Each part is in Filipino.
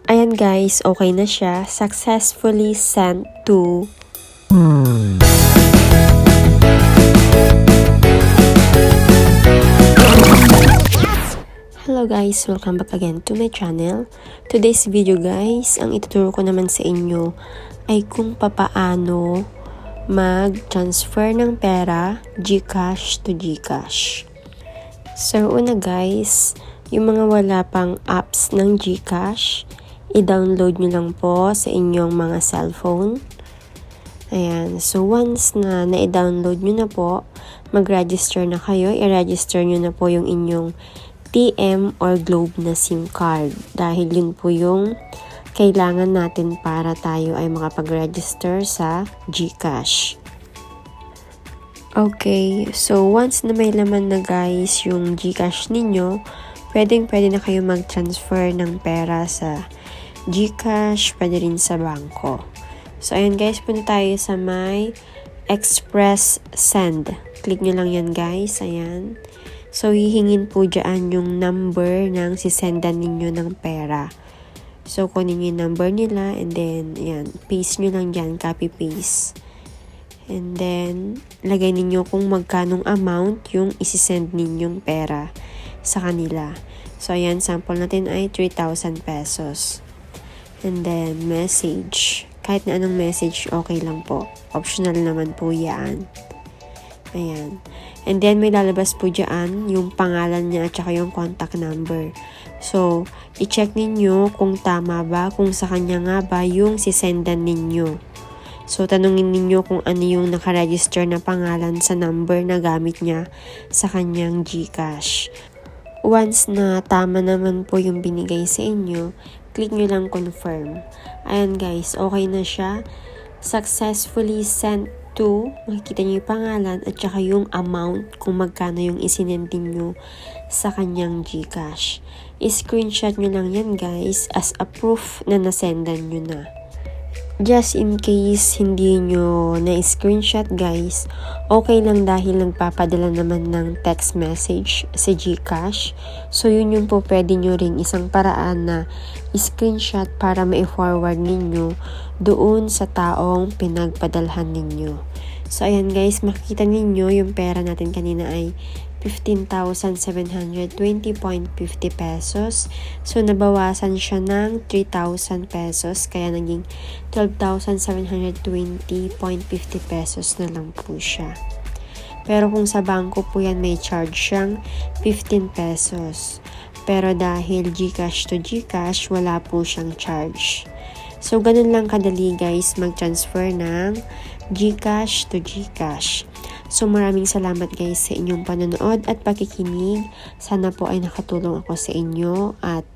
Ayan guys, okay na siya. Successfully sent to Hello guys, welcome back again to my channel. Today's video guys, ang ituturo ko naman sa inyo ay kung papaano mag-transfer ng pera Gcash to Gcash. So una guys, yung mga wala pang apps ng Gcash, i-download nyo lang po sa inyong mga cellphone. Ayan, so once na na-download nyo na po, mag-register na kayo, i-register nyo na po yung inyong TM or Globe na SIM card. Dahil yun po yung kailangan natin para tayo ay makapag-register sa Gcash. Okay, so once na may laman na guys yung Gcash ninyo, pwede na kayo mag-transfer ng pera sa Gcash, pwede rin sa bangko. So ayun guys, punta tayo sa may Express Send. Click nyo lang yan guys, ayan. So, hihingin po dyan yung number ng sisendan ninyo ng pera. So, kunin nyo yung number nila and then, ayan, paste nyo lang dyan, copy-paste. And then, lagay ninyo kung magkanong amount yung isisend ninyong pera sa kanila. So, ayan, sample natin ay 3,000 pesos. And then, message. Kahit na anong message, okay lang po. Optional naman po yan. Ayan. And then, may lalabas po dyan yung pangalan niya at saka yung contact number. So, i-check ninyo kung tama ba, kung sa kanya nga ba yung sisendan ninyo. So, tanungin ninyo kung ano yung nakaregister na pangalan sa number na gamit niya sa kanyang Gcash. Once na tama naman po yung binigay sa inyo, click nyo lang confirm. Ayan guys, okay na siya. Successfully sent to, makikita niyo yung pangalan at saka yung amount kung magkano yung isinend niyo sa kanyang Gcash. I-screenshot nyo lang yan guys as a proof na nasendan nyo na. Just in case hindi nyo na-screenshot guys, okay lang dahil nagpapadala naman ng text message sa Gcash. So yun yung po pwede nyo ring isang paraan na screenshot para ma-forward ninyo doon sa taong pinagpadalhan ninyo. So ayan guys, makikita ninyo yung pera natin kanina ay 15,720.50 pesos. So, nabawasan siya ng 3,000 pesos. Kaya naging 12,720.50 pesos na lang po siya. Pero kung sa bangko po yan, may charge siyang 15 pesos. Pero dahil Gcash to Gcash, wala po siyang charge. So, ganun lang kadali guys mag-transfer ng Gcash to Gcash. So maraming salamat guys sa inyong panonood at pakikinig. Sana po ay nakatulong ako sa inyo at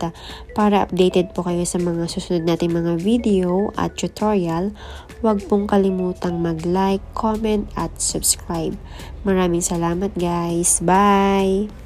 para updated po kayo sa mga susunod nating mga video at tutorial, huwag pong kalimutang mag-like, comment at subscribe. Maraming salamat guys. Bye!